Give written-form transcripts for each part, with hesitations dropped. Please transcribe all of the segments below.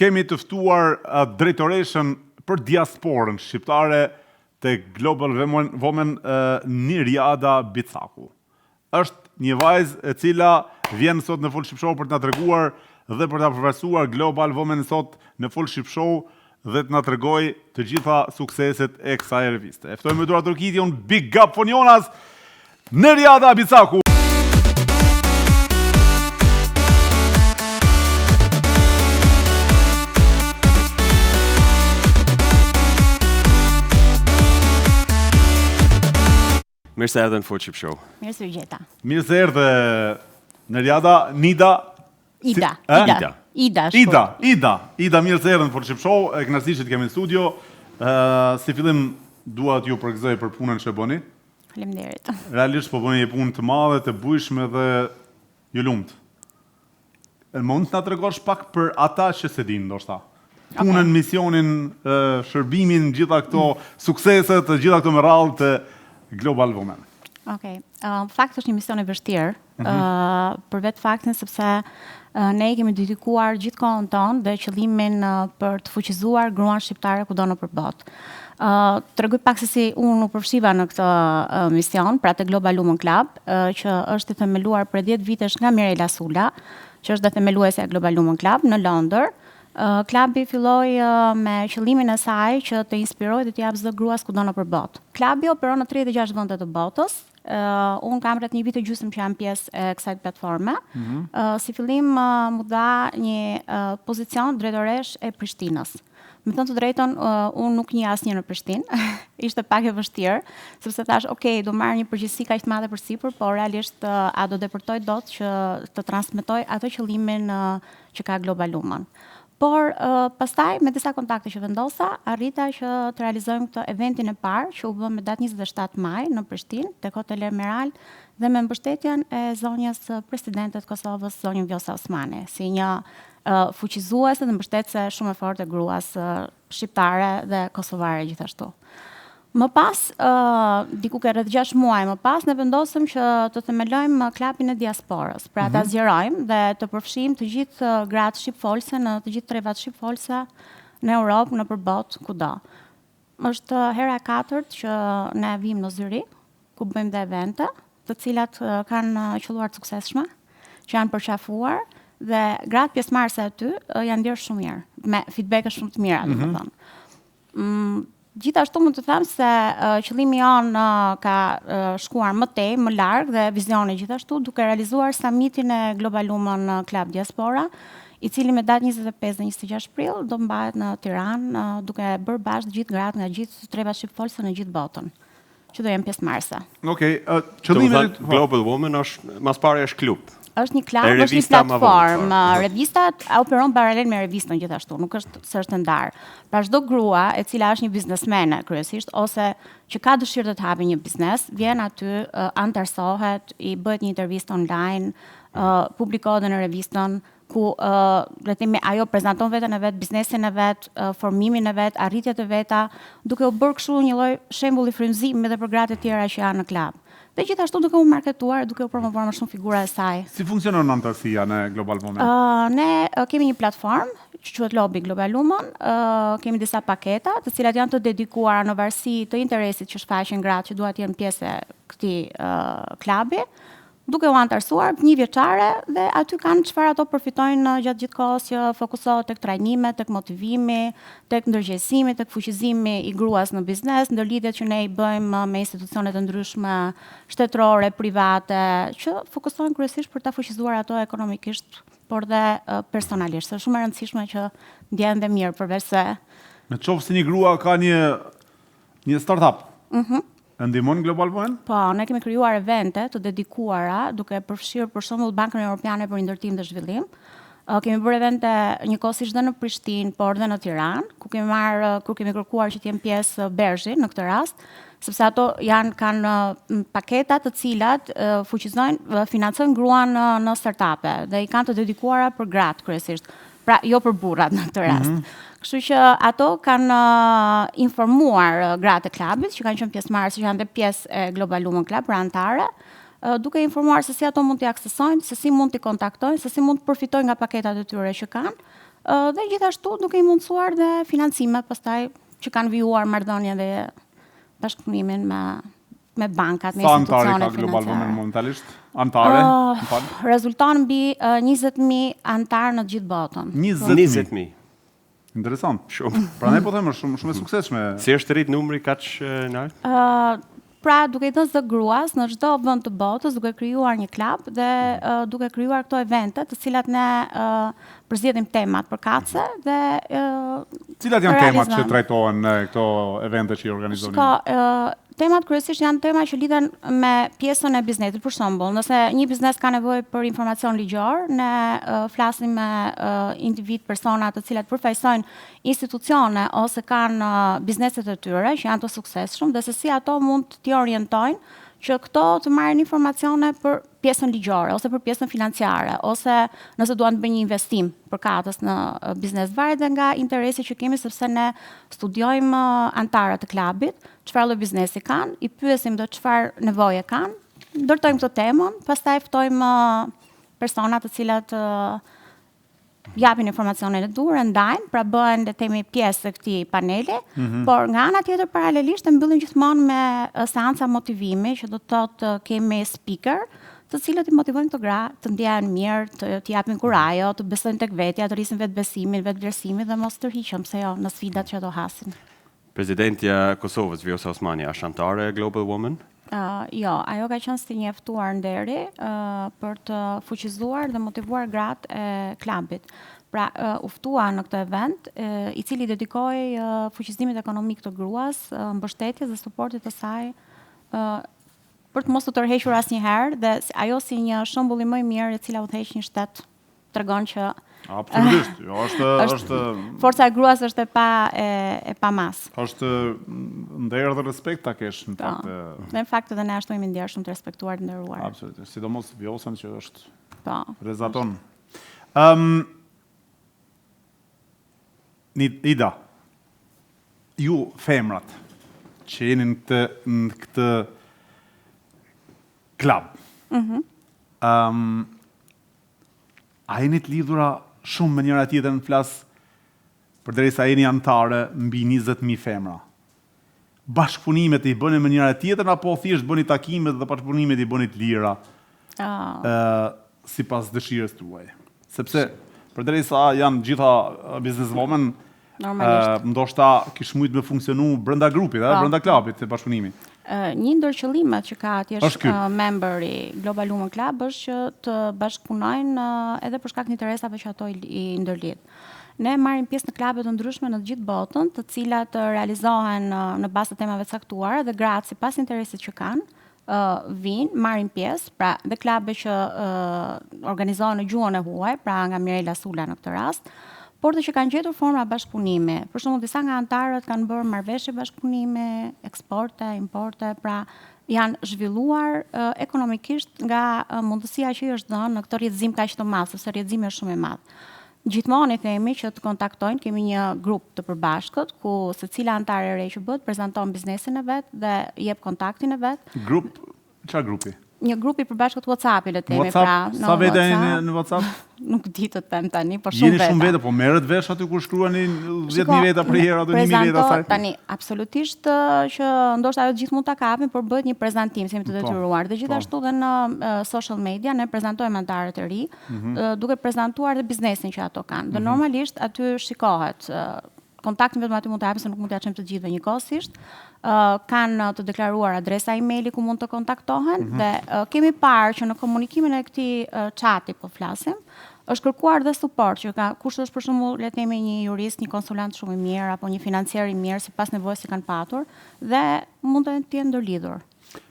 kemi të ftuar drejtoreshën për diasporën shqiptare të Global Women Niriada Bicaku. Është një vajzë e cila vjen sot në Full Ship Show për të na treguar dhe për ta përfaqësuar Global Women sot në Full Ship Show dhe të na tregoj të gjitha sukseset e kësaj reviste. E ftojmë me duar turkiti un Big Up Fonjonas Niriada Bicaku. Mirë se erdhe në Full Ship Show. Mirë se u gjeta. Mirë se erdhe Niriada, Ida, mirë se erdhe në Full Ship Show, e kënaqësi që të kemi në studio. Si fillim dua t'ju përgëzoj për punën që bëni. Faleminderit. Realisht po bëni një punë të madhe, të bujshme dhe ju lumt. Mund të na tregosh pak për ata që se dinë ndoshta. Punën, misionin, shërbimin, gjitha këto sukseset, gjitha këto me radhë të Global Women. Okej. Fakt është një mision i vështirë, për vetë faktin sepse ne i kemi dedikuar gjithë kohën tonë dhe qëllimin për të fuqizuar gruan shqiptare kudo nëpër botë. Tregoj pak se si unë u përfshiva në këtë mision, pra te Global Women Club, që është i themeluar për 10 vitesh nga Mirela Sula, që është dhe themeluesja e Global Women Club në Londër. Klubi filloi me qëllimin e saj që të inspirojë dhe të japë çdo gruas kudo nëpër botë. Klubi operon në 36 vende të botës. Unë kam rreth një vit e gjysmë që jam pjesë e kësaj platforme. Si fillim mu dha një pozicion drejtoresh e Prishtinës. Me thënë të drejton, unë nuk njeh asnjë në Prishtinë. Ishte pak e vështirë, sepse thash, do marr një përgjegjësi kaq të madhe përsipër, por realisht a do depërtoj dot që të transmetoj atë qëllimin që ka Global Women. Por pastaj me disa kontakte që vendosa, arrita që të realizojmë këtë eventin e parë, që u bë me datë 27 maj në Prishtinë, tek Hotel Emerald, dhe me mbështetjen e zonjës presidentet Kosovës, zonjën Vjosa Osmani, si një fuqizuese dhe mbështetëse shumë e fortë e gruas shqiptare dhe kosovare gjithashtu. Më pas, diku ke rreth 6 muaj më pas, ne vendosëm që të themelojmë klubin e diasporës. Pra ta zgjerojmë dhe të përfshijmë të gjithë gratë shqipfolse në të gjithë trevat shqipfolse në Europë, në përbot, kudo. Është hera e 4 që ne vim në Zyri, ku bëjmë dhe evente, të cilat kanë qelluar të suksesshme, që janë përqafuar dhe gratë pjesëmarrëse aty janë ndjerë shumë mirë, me feedback shumë të mira, domethënë. Gjithashtu mund të them se qëllimi jonë ka shkuar më tej, më larg dhe vizioni gjithashtu duke realizuar summitin e Global Women Club Diaspora, i cili me datë 25 dhe 26 prill do mbahet në Tiranë, duke bërë bashkë gjithë gratë nga gjithë trevat shqipfolse në gjithë botën, që do jenë pjesëmarrëse. Okej, qëllimi Global Women është mas pari është klub. Është një klub, është një platformë. Revista operon paralel me revistën gjithashtu, nuk është se është ndarë. Pra çdo grua e cila është një biznesmene kryesisht ose që ka dëshirë të hapë një biznes, vjen aty, antarsohet, i bëhet një intervistë online, publikohet në revistën ku ajo prezanton veten e vet, biznesin e vet, formimin e vet, arritjet e veta, duke u bërë kështu një lloj shembulli frymëzimi edhe për gratë të tjera që janë në klub. Dhe gjithashtu duke u marketuar, duke u promovuar më shumë figura e saj. Si funksionon antarësia në Global Women? Ne kemi një platformë që quhet Lobby Global Women, kemi disa paketa, të cilat janë të dedikuara në varësi të interesit që shfaqen gratë që duan të jenë pjesë e këtij klubi, duke u antarësuar 1 vjeçare dhe aty kanë çfarë ato përfitojnë gjatë gjithë kohës që fokusohet tek trajnime, tek motivimi, tek ndërgjegjësimi, tek fuqizimi i gruas në biznes, ndërlidhjet që ne i bëjmë me institucione të ndryshme shtetërore, private, që fokusohen kryesisht për ta fuqizuar ato ekonomikisht, por dhe personalisht. Është shumë e rëndësishme që ndjehen dhe mirë përveç se në qoftë se një grua ka një startup. Ndihmon Global Women? Po, ne kemi krijuar evente të dedikuara, duke përfshirë për shembull Bankën Evropiane për Ndërtim dhe Zhvillim. Kemi bërë evente njëkohësisht dhe në Prishtinë, por dhe në Tiranë, ku kemi kërkuar që të jenë pjesë Berzhi në këtë rast, sepse ato kanë paketa të cilat fuqizojnë, financojnë gruan në startupe dhe i kanë të dedikuara për gratë kryesisht. Pra, jo për burrat në këtë rast. Kështu që ato kanë informuar gratë e klubit, që kanë qenë pjesëmarrëse, që janë dhe pjesë e Global Women Club, pra antare, duke informuar se si ato mund t'i aksesojnë, se si mund t'i kontaktojnë, se si mund të përfitojnë nga paketat e tyre që kanë, Dhe gjithashtu duke I mundësuar dhe financimet pastaj që kanë vijuar marrëdhënie dhe bashkëpunimin me bankat, me Sa institucione antari ka Global financiare. Women momentalisht? Antare? Më fal. Rezulton mbi 20.000 antarë në të gjithë botën. 20.000. 20.000. Interesant. Shumë. Prandaj po them është shumë e suksesshme. Si është rrit numri kaq lart? Pra, duke I dhënë zë gruas në çdo vend të botës, duke krijuar një klub dhe duke krijuar këto evente, të cilat ne përzgjedhim temat përkatëse dhe Cilat janë temat që realizojmë. trajtohen në këto evente që I organizoni? Shko, temat kryesisht janë tema që lidhen me pjesën e biznesit. Për shembull, nëse një biznes ka nevojë për informacion ligjor, ne flasim me individ, persona të cilat përfaqësojnë institucione ose kanë bizneset e tyre që janë të suksesshëm dhe se si ato mund t'i orientojnë që këto të marrin informacione për pjesën ligjore ose për pjesën financiare ose nëse duan të bëjnë një investim përkatës në biznes, varet nga interesi që kemi sepse ne studiojmë antarët të klubit, çfarë lloj biznesi kanë, I pyesim do çfarë nevoje kanë, ndërtojmë këtë temën, pastaj ftojmë persona të cilat japin informacionet e duhur, ndajnë, pra bëhen le themi pjesë të këtij paneli, por nga ana tjetër paralelisht e mbyllim gjithmonë me seanca motivimi, që do të thotë kemi speaker, të cilët I motivojnë këto gra të ndjehen mirë, të japin kurajo, të besojnë tek vetja, të rrisin vetbesimin, vetvlerësimin dhe mos tërhiqen pse jo në sfidat që ato hasin. Presidentja e Kosovës, Vjosa Osmani, është antare e Global Women? Jo, ajo ka qenë si një ftuar nderi për të fuqizuar dhe motivuar gratë e klubit. Pra, u ftua në këtë event, I cili dedikoi fuqizimit ekonomik të gruas, mbështetjes dhe suportit të saj, për të mos u tërhequr asnjëherë dhe ajo si një shembull I më I mirë e cila udhëheq një shtet tregon që Absolutisht. Jo, është forca e gruas është e pa mas. është nder dhe respekt ta kesh në fakt. Dhe në fakt edhe ne ashtu jemi ndershëm të respektuar të nderuar. Absolutisht. Sidomos Vjosën që është Po. rezaton. Ida, ju femrat që jeni në këtë klub, a jeni të lidhura shumë me njëra tjetër në flas përderisa jeni antare mbi 20.000 femra? Bashkëpunimet I bëni me njëra tjetrën apo thjesht bëni takimet dhe bashkëpunimet I bëni të lira? Sipas dëshirës tuaj. Sepse përderisa janë gjitha businesswomen, Normalisht. ndoshta kish mujt me funksionu brenda grupit, brenda klubit të bashkëpunimit. Një ndër qëllimet që ka atje Është ky. member I Global Women Club është që të bashkëpunojnë edhe për shkak të interesave që ato I ndërlidh. Ne marrim pjesë në klube të ndryshme në të gjithë botën, të cilat realizohen në bazë të temave të caktuara dhe gratë sipas interesit që kanë, vinë, marrin pjesë, pra dhe klube që organizohen në gjuhën e huaj, pra nga Mirela Sula në këtë rast, por të që kanë gjetur forma bashkëpunimi. Për shembull, disa nga antarët kanë bërë marrëveshje bashkëpunimi, eksporte, importe, pra janë zhvilluar ekonomikisht nga mundësia që I është dhënë në këtë rrjedhim kaq të madh, sepse rrjedhimi është shumë I madh. Gjithmonë I themi që të kontaktojnë, kemi një grup të përbashkët ku secila antare e re që bëhet prezanton biznesin e vet dhe jep kontaktin e vet. Çfarë grupi? Një grup I përbashkët WhatsApp-i le themi, WhatsApp, pra. sa vete në WhatsApp? Nuk di të them tani, por shumë Jeni veta. shumë vete, po merret vesh aty kur shkruani 10.000 veta për herë apo 1.000 veta saj. Tani, absolutisht që ndoshta ajo gjithë mund ta kapin, por bëhet një prezantim, si jemi të detyruar. Dhe gjithashtu dhe në social media ne prezantojmë antarët e ri, duke prezantuar dhe biznesin që ato kanë. Dhe normalisht aty shikohet kontaktin vetëm aty mund të japim se nuk mund të japim të gjithëve njëkohësisht. Kanë të deklaruar adresa emaili ku mund të kontaktohen dhe kemi parë që në komunikimin e këtij chati po flasim, është kërkuar dhe suport që kush është për shembull le të themi një jurist, një konsulant shumë I mirë apo një financier I mirë sipas nevojës që kanë patur dhe mund të jenë ndërlidhur.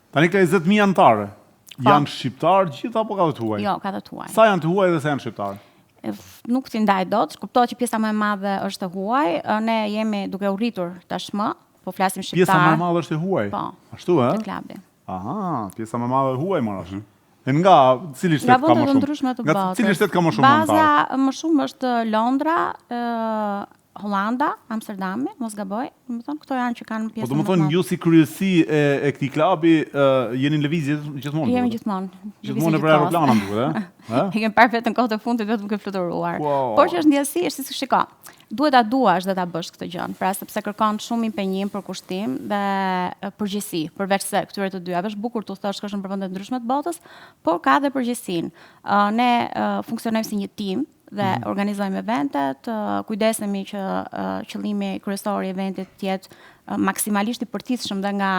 Tani ka 20.000 antarë. Janë shqiptar gjithë apo ka të huaj? Jo, ka të huaj. Sa janë të huaj dhe sa janë shqiptar? Nuk t'i ndaj dot, kuptohet që pjesa më e madhe është e huaj, ne jemi duke u rritur tashmë, po flasim shqiptar. Pjesa më e madhe është e huaj. Po. Ashtu Të klubi. Aha, pjesa më e madhe e huaj morash. E nga cili shtet ka më shumë? Ndryshme të Nga botës. cili shtet ka më shumë antarë? Baza më shumë është Londra, Hollanda, Amsterdami, mos gaboj, domethënë këto janë që kanë pjesën. Po domethënë ju si kryesi e këtij klubi jeni në lëvizje gjithmonë. Jemi gjithmonë. Gjithmonë për aeroplanin duhet, ë? E kem parë vetëm kohët e fundit vetëm ke fluturuar. Wow. Por që është ndjesi, është si shiko. Duhet ta duash dhe ta bësh këtë gjë. Pra sepse kërkon shumë impenjim për kushtim dhe përgjegjësi, përveç se këtyre të dyave është bukur të thosh që është në vende ndryshme të botës, por ka dhe përgjegjësinë. Ne funksionojmë si një tim dhe organizojmë eventet, kujdesemi që qëllimi kryesor i eventit të jetë maksimalisht i përtithshëm dhe nga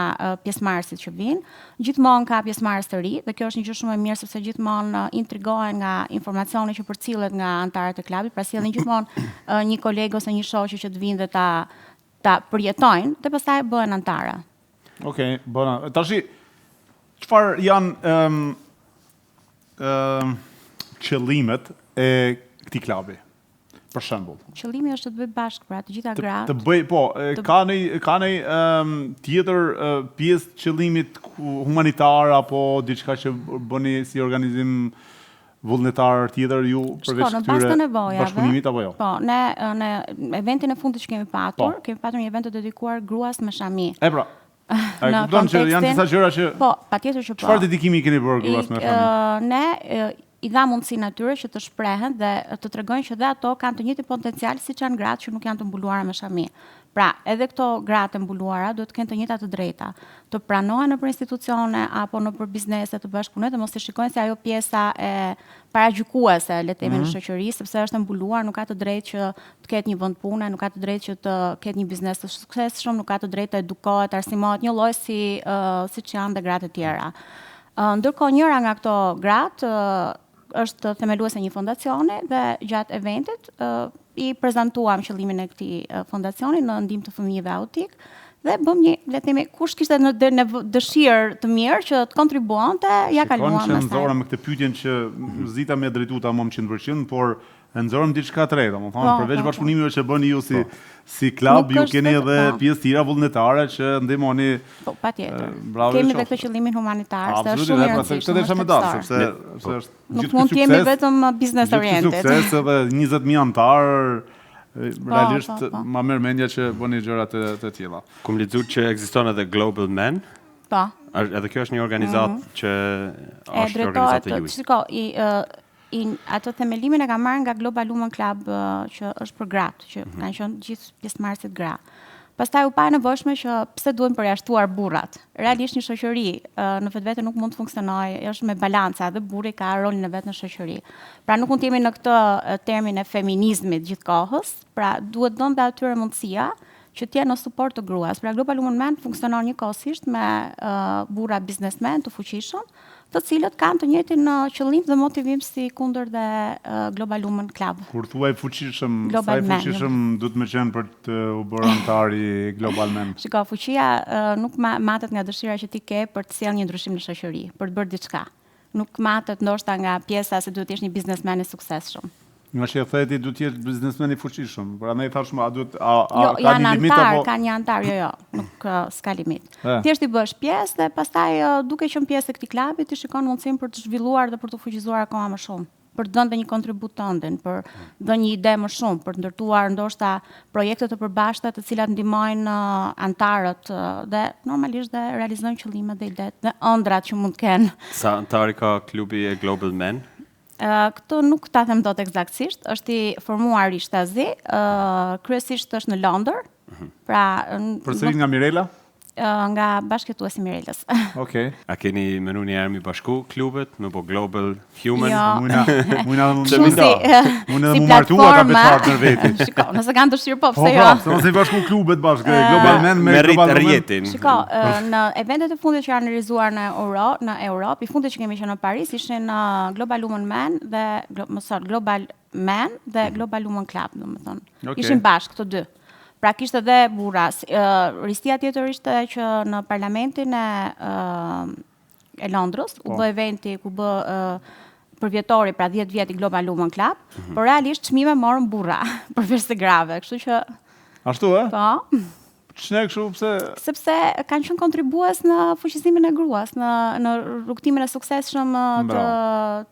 pjesëmarrësit që vinë. Gjithmonë ka pjesëmarrës të ri dhe kjo është një gjë shumë e mirë sepse gjithmonë intrigohen nga informacioni që përcillet nga anëtarët e klubit, pra sjellin gjithmonë një kolegë ose një shoqë që të vinë dhe ta përjetojnë dhe pastaj bëhen anëtarë. Okej, bona. Tashi çfarë janë qëllimet e këtij klubi? Për shembull. Qëllimi është të bëj bashkë pra të gjitha gratë. Të bëj, po, ka një tjetër pjesë të qëllimit humanitar apo diçka që bëni si organizim vullnetar tjetër ju përveç këtyre bashkëpunimit apo jo? Po, ne në eventin e fundit që kemi patur një event të dedikuar gruas me shami. E pra. A kupton që janë disa gjëra që Po, patjetër që po. Çfarë dedikimi keni bërë gruas me shami? Ne i dha mundësinë atyre që të shprehen dhe të tregojnë që dhe ato kanë të njëjtin potencial siç janë gratë që nuk janë të mbuluara me shami. Pra, edhe këto gratë e mbuluara duhet të kenë të njëjtat të drejta, të pranohen nëpër institucione apo nëpër biznese të bashkëpunojnë dhe mos të shikojnë se ajo pjesa e paragjykuese, le të themi, në shoqëri, sepse është e mbuluar, nuk ka të drejtë që të ketë një vend pune, nuk ka të drejtë që të ketë një biznes të suksesshëm, nuk ka të drejtë të edukohet, arsimohet një lloj siç janë dhe gratë e tjera. Ndërkohë njëra nga këto gratë është themeluese një fondacioni dhe gjatë eventit i prezantuam qëllimin e këtij fondacioni në ndihmë të fëmijëve autik dhe bëm një, le të themi, kush kishte në dëshirë të mirë që të kontribuonte, ja kaluam pastaj. Që nxorëm me këtë pyetjen që zita me drejtuta më 100%, por e nxorëm diçka të re, domethënë përveç bashkëpunimeve që bëni ju si klub, ju keni edhe pjesë tjera vullnetare që ndihmoni. Po, patjetër. Kemi edhe këtë qëllimin humanitar, se është shumë i rëndësishëm. Këtë desha me dalë, sepse është nuk mund të jemi vetëm business oriented. Sukses edhe 20.000 anëtar. Realisht ma merr mendja që bëni gjëra të tilla. Kum lexuar që ekziston edhe Global Men. Po. Edhe kjo është një organizatë që është organizatë e juaj. Shiko, ato themelimin e ka marrë nga Global Women Club që është për gratë, që kanë qenë gjithë pjesëmarrësit gra. Pastaj u pa e nevojshme që pse duhen përjashtuar burrat. Realisht një shoqëri në vetvete nuk mund të funksionojë, është me balanca, edhe burri ka rolin e vet në shoqëri. Pra nuk mund të jemi në këtë termin e feminizmit gjithkohës, pra duhet dhënë dhe atyre mundësia që të jenë në suport të gruas. Pra Global Women Men funksionon njëkohësisht me burra biznesmen të fuqishëm, të cilët kanë të njëjtin qëllim dhe motivim si kundër dhe Global Women Club. Kur thuaj fuqishëm, sa i fuqishëm duhet më qenë për të u bërë antar i Global Men? Shiko, fuqia nuk matet nga dëshira që ti ke për të sjellë një ndryshim në shoqëri, për të bërë diçka. Nuk matet ndoshta nga pjesa se duhet të jesh një biznesmen i suksesshëm. Nga që e theti duhet të jesh biznesmen i fuqishëm. Pra ne i thashmë a duhet ka një limit apo ka një antar, jo, nuk s'ka limit. Thjesht i bësh pjesë dhe pastaj duke qenë pjesë e këtij klubi ti shikon mundësinë për të zhvilluar dhe për të fuqizuar akoma më shumë, për të dhënë një kontribut tëndin, për dhënë një ide më shumë, për të ndërtuar ndoshta projekte të përbashkëta të cilat ndihmojnë antarët dhe normalisht dhe realizojnë qëllimet dhe idetë dhe ëndrat që mund të kenë. Sa antari ka klubi e Global Men? Këtë nuk ta them dot eksaktësisht, është i formuar i shtazi, kryesisht është në Londër. Pra, përsëri nga Mirela? Nga bashkëtuesi Mirelës. Okej. A keni menu një herë mi bashku klubet, me po Global Human? Mujna si martua ka partner veti. Shiko, nëse kanë dëshirë po, pse jo? Po, nëse i bashku klubet bashkë, Global Men me Global Women. Shiko, në eventet e fundit që janë realizuar në Europë, i fundit që kemi qenë në Paris ishin Global Women Men dhe Global Men dhe Global Women Club, domethënë. Ishin bashkë këto dy. Pra kishte edhe burra. Ristia tjetër ishte që në parlamentin e Londrës u bë eventi ku bë përvjetori, pra 10 vjet i Global Women Club, por realisht çmime morën burra përveç se grave, kështu që ashtu Po. Ç'ne kështu pse? Sepse kanë qenë kontribues në fuqizimin e gruas, në rrugtimin e suksesshëm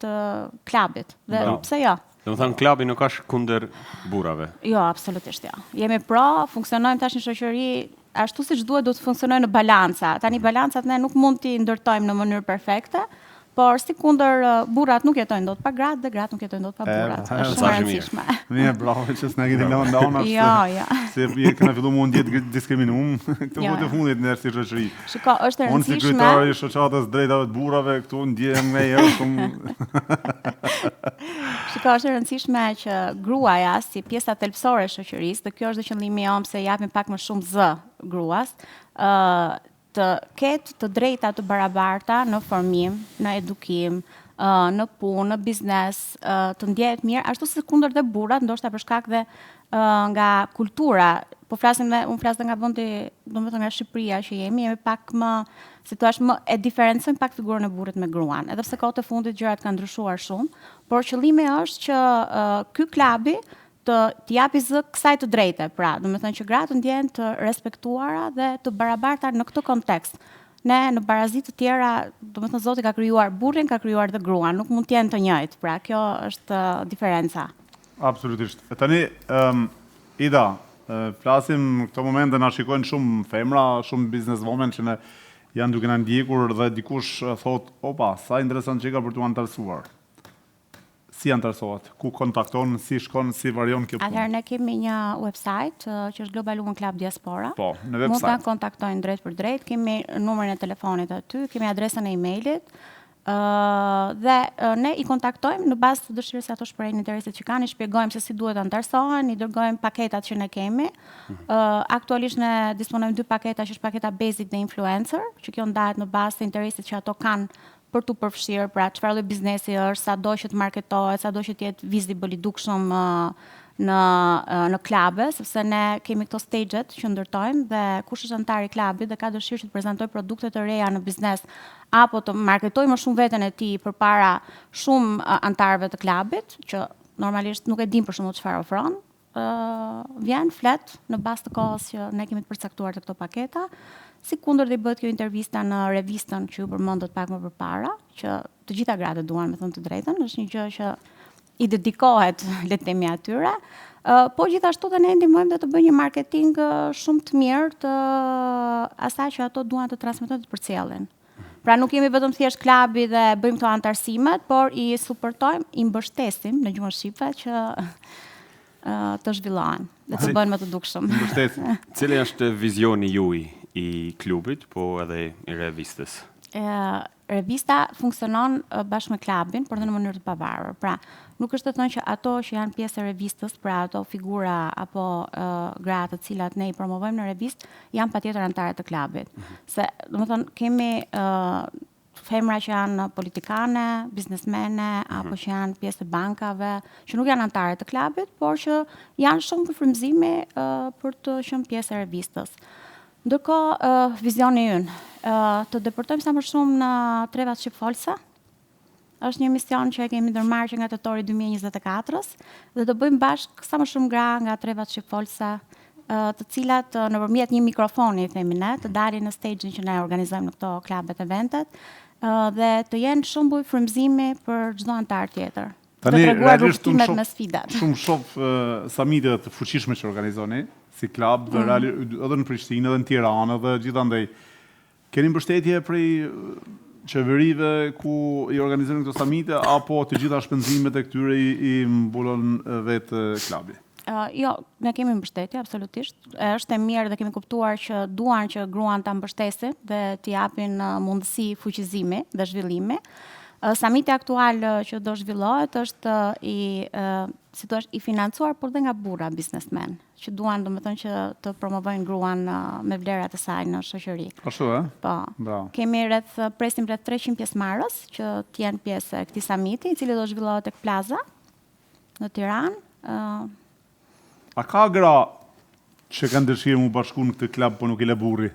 të klubit. Dhe pse jo? Domethënë klubi nuk është kundër burrave. Jo, absolutisht jo. Jemi pro, funksionojmë tash në shoqëri ashtu siç duhet, do të funksionojë në balanca. Tani balancat ne nuk mund t'i ndërtojmë në mënyrë perfekte, por si kundër burrat nuk jetojnë dot pa gratë dhe gratë nuk jetojnë dot pa burrat. Është shumë e rëndësishme. Mirë, bravo, që s'na keni lënë ndonjë ashtu. Jo. Se kena filluar mund jetë diskriminuar këtë vit të fundit në si shoqëri. Shiko, është e Unë si rëndësishme. kryetari i shoqatës drejtave të burrave këtu ndjehem me herë shumë. Shiko, është e rëndësishme që gruaja si pjesa thelbësore e shoqërisë, dhe kjo është dhe qëllimi jam se japim pak më shumë zë gruas, të ketë të drejta të barabarta në formim, në edukim, në punë, në biznes, të ndjehet mirë, ashtu si kundër dhe burrat, ndoshta për shkak dhe nga kultura. Unë flas nga vendi, domethënë nga Shqipëria që jemi pak më, si thua, më e diferencojmë pak figurën e burrit me gruan. Edhe pse kohët e fundit gjërat kanë ndryshuar shumë, por qëllimi është që ky klubi të japi zë kësaj të drejte, pra, domethënë që gratë ndjehen të respektuara dhe të barabarta në këtë kontekst. Ne në barazi të tjera, domethënë Zoti ka krijuar burrin, ka krijuar dhe gruan, nuk mund të jenë të njëjtë, pra kjo është diferenca. Absolutisht. Tani, Ida, flasim këto momente na shikojnë shumë femra, shumë businesswomen që janë duke na ndjekur dhe dikush thot, opa, sa interesant që ka për t'u antarësuar. Si antarësohet, ku kontakton, si shkon, si varion kjo punë? Atëherë ne kemi një website që është Global Women Club Diaspora. Po, në Mund website. ta kontaktojnë drejt për drejt, kemi numrin e telefonit aty, kemi adresën e emailit, dhe ne i kontaktojmë në bazë të dëshirës se ato shprehin interesit që kanë, i shpjegojmë se si duhet antarësohen, i dërgojmë paketat që ne kemi. Aktualisht ne disponojmë 2 paketa, që është paketa basic dhe influencer, që kjo ndahet në bazë të interesit që ato kanë për tu përfshirë, pra çfarë lloj biznesi është, sado që të marketohet, sado që të jetë visible i dukshëm në klube, sepse ne kemi këto staget që ndërtojmë dhe kush është antar i klubit dhe ka dëshirë që të prezantojë produkte të reja në biznes apo të marketojë më shumë veten e tij përpara shumë antarëve të klubit, që normalisht nuk e dim për shembull çfarë ofron, vjen flet në bazë të kohës që ne kemi të përcaktuar të këto paketa. Si kundër dhe i bëhet kjo intervista në revistën që ju përmendët pak më përpara, që të gjitha gratë duan, me thënë të drejtën, është një gjë që i dedikohet, le të themi, atyre, po gjithashtu dhe ne ndihmojmë dhe të bëjmë një marketing shumë të mirë të asaj që ato duan të transmetojnë të përcjellin. Pra nuk jemi vetëm thjesht klubi dhe bëjmë këto antarësimet, por i supportojmë, i mbështesim në gjuhën shqipe që të zhvillohen dhe të bëhen më të dukshëm. Mbështesim. Cili është vizioni juaj i klubit, po edhe i revistës? Revista funksionon bashkë me klubin, por dhe në mënyrë të pavarur. Pra, nuk është të thënë që ato që janë pjesë e revistës, pra ato figura apo gratë të cilat ne i promovojmë në revistë, janë patjetër antarë të klubit. Se, domethënë, kemi femra që janë politikane, biznesmene, apo që janë pjesë të bankave, që nuk janë antarë të klubit, por që janë shumë të frymëzimi për të qenë pjesë e revistës. Ndërkohë, vizioni ynë, të depërtojmë sa më shumë në trevat shqipfolse. Është një mision që e kemi ndërmarrë që nga tetori 2024-s dhe të bëjmë bashkë sa më shumë gra nga trevat shqipfolse, të cilat nëpërmjet një mikrofoni, themi ne, të dalin në stage-in që ne organizojmë në këto klubet eventet dhe të jenë shembull frymëzimi për çdo antar tjetër. Tani, të treguar realisht, rrugtimet me sfidat. Shumë shoh samite të fuqishme që organizoni, si klub, dhe edhe në Prishtinë, edhe në Tiranë, edhe gjithandej. Keni mbështetje prej qeverive ku i organizojnë këto samite, apo të gjitha shpenzimet e këtyre i mbulon vetë klubi? Jo, ne kemi mbështetje, absolutisht. Është e mirë dhe kemi kuptuar që duan që gruan ta mbështesin dhe t'i japin mundësi fuqizimi dhe zhvillimi. Samiti aktual që do zhvillohet është i financuar, por dhe nga burra biznesmen, që duan, domethënë, që të promovojnë gruan me vlerat e saj në shoqëri. Ashtu, Po. Bravo. Kemi presim rreth 300 pjesëmarrës që të jenë pjesë e këtij samiti, i cili do zhvillohet tek Plaza në Tiranë. A ka gra që kanë dëshirë mu bashku në këtë klub, po nuk i le burri?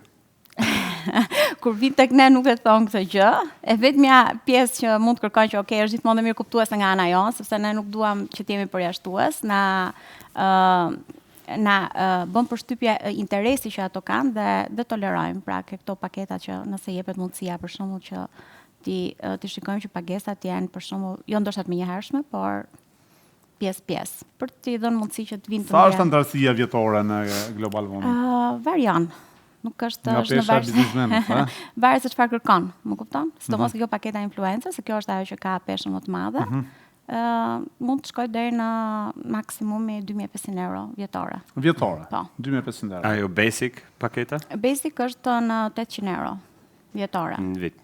Kur vin tek ne nuk e thon këtë gjë. E vetmja pjesë që mund të kërkojnë që okay, është gjithmonë dhe mirë kuptuese nga ana jonë, sepse ne nuk duam që të jemi përjashtues, na bën përshtypje interesi që ato kanë dhe tolerojmë. Pra këto paketa që nëse jepet mundësia për shembull që ti shikojmë që pagesat janë për shembull jo ndoshta të menjëhershme, por pjesë-pjesë, për t'i dhënë mundësi që të vinë të Sa është antarësia vjetore në Global Women? Varion. Nuk është Nga pesha biznesmenët, a? Varet se çfarë kërkon, më kupton? Sidomos kjo paketa influencer, se kjo është ajo që ka peshën më të madhe. Mund të shkoj deri në maksimumi 2.500 euro vjetore. Vjetore? Po. 2.500 euro. Ajo basic paketa? Basic është në 800 euro vjetore. Në vit.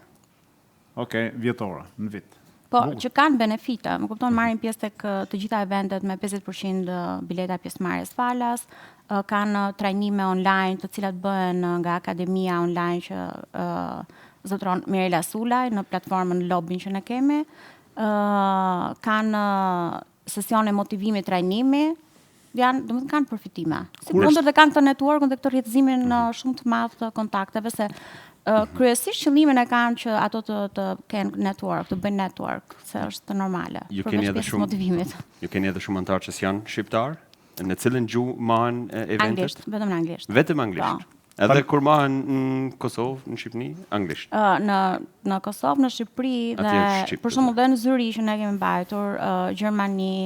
Okej, vjetore, në vit. Po, që kanë benefite, më kupton, marrin pjesë tek të gjitha eventet me 50% bileta pjesëmarrjes falas, kanë trajnime online të cilat bëhen nga akademia online që zotron Mirela Sulaj në platformën Lobbin që ne kemi, kanë sesione motivimi trajnimi, domethënë kanë përfitime. Sikundër dhe kanë të networkun dhe këtë rrjetëzimin shumë të madh të kontakteve se kryesisht qëllimin e kanë që ato të kenë network, të bëjnë network, se është normale. Ju keni edhe shumë motivimit. Ju keni edhe shumë antarë që janë shqiptar? Në cilën gjuhë mahen eventet? Anglisht, vetëm në anglisht. Vetëm anglisht. Edhe kur mahen në Kosovë, në Shqipëri, anglisht. Në Kosovë, në Shqipëri dhe për shembull dhe në Zyri që ne kemi mbajtur, Gjermani,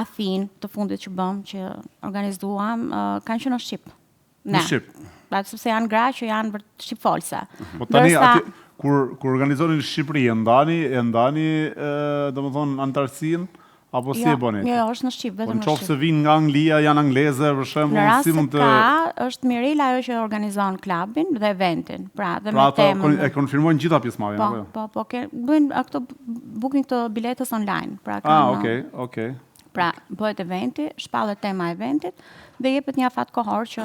Athinë, të fundit që bëm, që organizuam, kanë qenë në Shqip. Në Shqip. Sepse janë gra që janë shqipfolse. Po tani aty kur organizonin në Shqipëri, e ndani domethënë antarësinë apo si e bëni? Jo, është në Shqip, vetëm në Shqip. Po nëse vinë nga Anglia, janë angleze, për shembull, në rast si mund të është Mirela ajo që organizon klubin dhe eventin. Pra, dhe pra me temën. e konfirmojnë gjitha pjesëmarrjen apo jo? Po, bëjnë ato booking të biletës online. Pra, Okej. Pra, bëhet eventi, shpallet tema e eventit dhe jepet një afat kohor që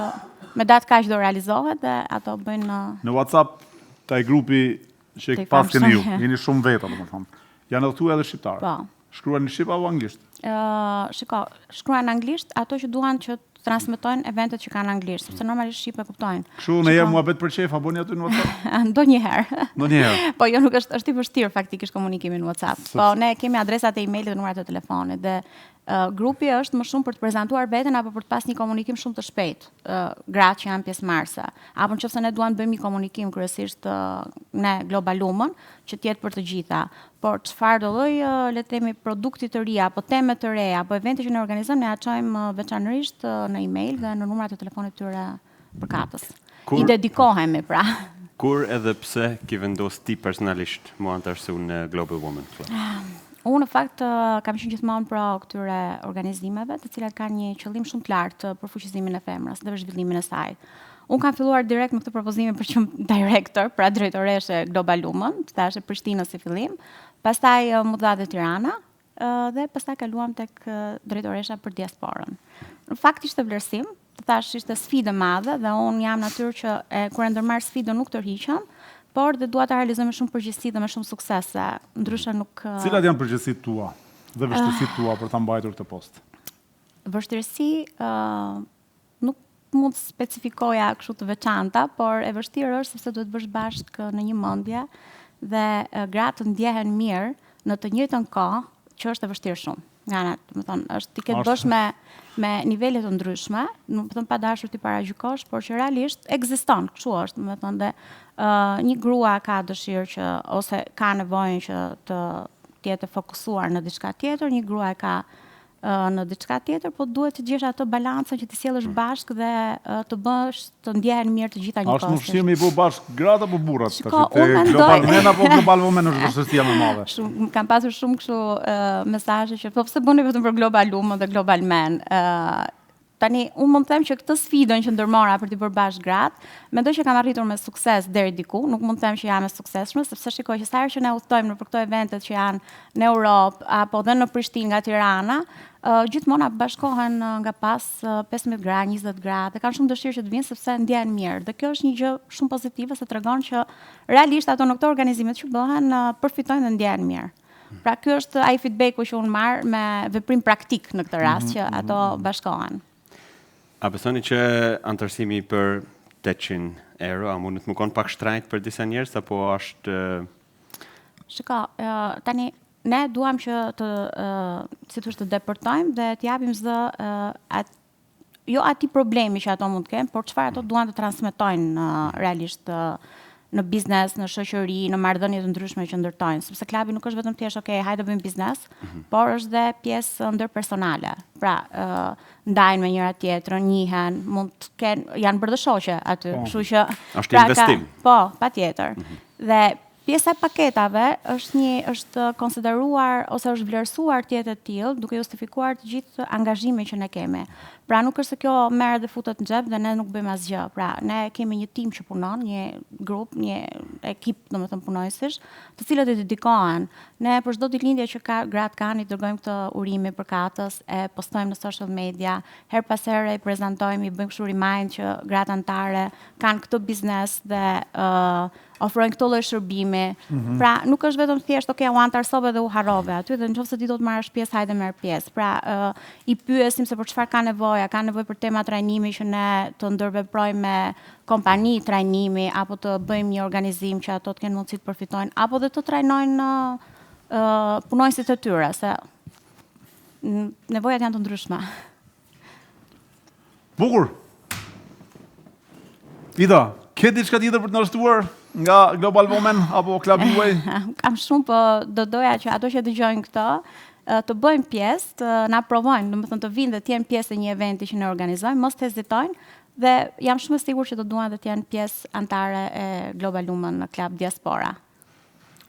me datë kaq do realizohet dhe ato bëjnë në WhatsApp taj grupi që pas keni ju, jeni shumë veta, domethënë. Janë edhe edhe shqiptarë. Po. Shkruan në shqip apo anglisht? Shkruan anglisht ato që duan që transmetojnë eventet që kanë anglisht, sepse normalisht shqip e kuptojnë. Kështu në jam muhabet për qef, a bëni aty në WhatsApp? Ndonjëherë. Po jo, nuk është i vështirë faktikisht komunikimi në WhatsApp. Po ne kemi adresat e emailit dhe numrat e telefonit dhe grupi është më shumë për të prezantuar veten apo për të pas një komunikim shumë të shpejt, gratë që janë pjesëmarrëse. Apo nëse ne duam të bëjmë një komunikim kryesisht ne Global Women, që të jetë për të gjitha. Por çfarë do lloj le të themi produkti të ri apo teme të reja apo evente që ne organizojmë, ne çojmë veçanërisht në email dhe në numrat e telefonit tyre përkatës. I dedikohemi pra. Kur edhe pse ki vendos ti personalisht mu antarësu në Global Women Club? Unë në fakt kam qenë gjithmonë pra këtyre organizimeve, të cilat kanë një qëllim shumë të lartë për fuqizimin e femrës dhe zhvillimin e saj. Unë kam filluar direkt me këtë propozime për qëmë director, pra drejtoreshe Global Women, të thashë Prishtinës si fillim, pastaj mu dha dhe Tirana, dhe pastaj kaluam tek drejtoresha për diasporën. Në fakt ishte vlerësim, të thashë ishte sfidë madhe dhe unë jam natyrë që kur e ndërmarr sfidën nuk tërhiqem, por dhe dua ta realizoj me shumë përgjegjësi dhe me shumë sukses, ndryshe nuk Cilat janë përgjegjësitë tua dhe vështirësitë tua për ta mbajtur këtë post? Vështirësi nuk mund të specifikoja kështu të veçanta, por e vështirë është sepse duhet bësh bashkë në një mendje dhe gratë ndjehen mirë në të njëjtën kohë, që është e vështirë shumë. Është ti ke të bësh me nivele të ndryshme, nuk thon pa dashur ti paragjykosh, por që realisht ekziston, kështu është, dhe një grua ka dëshirë që ose ka nevojën që të jetë fokusuar në diçka tjetër, një grua e ka në diçka tjetër, po duhet të gjesh atë balancën që të sjellësh bashkë dhe të bësh të ndjehen mirë të gjitha njëkohësisht. Është ushqim i bë bashkë gratë apo burrat? Global Men apo Global Women është vështirësia më e madhe. Kam pasur shumë kështu mesazhe që po pse bëni vetëm për Global Women dhe Global Men. Tani, unë mund të them që këtë sfidën që ndërmora për t'i bërë bashkë gratë, mendoj që kam arritur me sukses deri diku, nuk mund të them që jam e suksesshme, sepse shikoj që sa herë që ne udhtojmë në për këto eventet që janë në Europë apo dhe në Prishtinë nga Tirana, gjithmonë bashkohen nga pas 15 gra, 20 gra, dhe kanë shumë dëshirë që të vinë sepse ndjehen mirë. Dhe kjo është një gjë shumë pozitive se tregon që realisht ato në këto organizimet që bëhen përfitojnë dhe ndjehen mirë. Pra ky është ai feedbacku që unë marr me veprim praktik në këtë rast që ato bashkohen. A besoni që antarësimi për 800 euro, a mundet më konë pak shtrajt për disa njerëz, apo është... Shiko, tani, ne duam që si të depërtojmë dhe t'japim zë jo ati problemi që ato mund të kemë, por çfarë ato duan të transmetojnë realisht në biznes, në shoqëri, në marrëdhënie të ndryshme që ndërtojnë, sepse klubi nuk është vetëm thjesht, okay, hajde të bëjmë biznes, por është dhe pjesë ndërpersonale. Pra, ndajnë me njëra tjetrën, njihen, mund të kenë, janë bërë dhe shoqe aty, kështu që Është investim. po, patjetër. Dhe pjesa e paketave është konsideruar ose është vlerësuar të jetë e tillë, duke justifikuar të gjithë angazhimin që ne kemi. Pra nuk është se kjo merret dhe futet në xhep dhe ne nuk bëjmë asgjë. Pra ne kemi një tim që punon, një grup, një ekip, domethënë punojësish, të cilët i dedikohen. Ne për çdo ditëlindje që gratë kanë, i dërgojmë këtë urime përkatës, e postojmë në social media, her pas here i prezantojmë, i bëjmë kështu remind që gratë anëtare kanë këtë biznes dhe ofrojnë këto lloj shërbimi. Pra, nuk është vetëm thjesht, okay, u antarësove dhe u harrove aty, dhe nëse ti do të marrësh pjesë, hajde merr pjesë. Pra, i pyesim se për çfarë ka nevojë për tema trajnimi që ne të ndërveprojmë me kompani trajnimi, apo të bëjmë një organizim që ato të kenë mundësi të përfitojnë, apo dhe të trajnojnë punojësit e tyre, se nevojat janë të ndryshme. Bukur. Ida, ke diçka tjetër për të na shtuar nga Global Women apo klubi juaj? Kam shumë, po doja që ato që dëgjojnë këtë të bëjmë pjesë, të na provojnë, domethënë të vinë dhe të jenë pjesë e një eventi që ne organizojmë, mos të hezitojnë, dhe jam shumë e sigurt që do duan dhe të jenë pjesë anëtare e Global Women në klub Diaspora.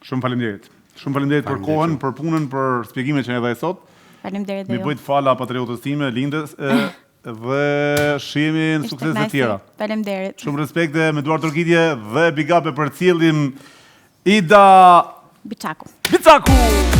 Shumë faleminderit. Shumë faleminderit për kohën, për punën, për shpjegimet që na dha sot. Faleminderit dhe Mi ju. bëjt fala patriotës time, lindes, dhe shihemi në sukses të tjera. Faleminderit. Shumë respekte me duar tërkitje dhe big up e për cilin Ida Biçaku. Biçaku!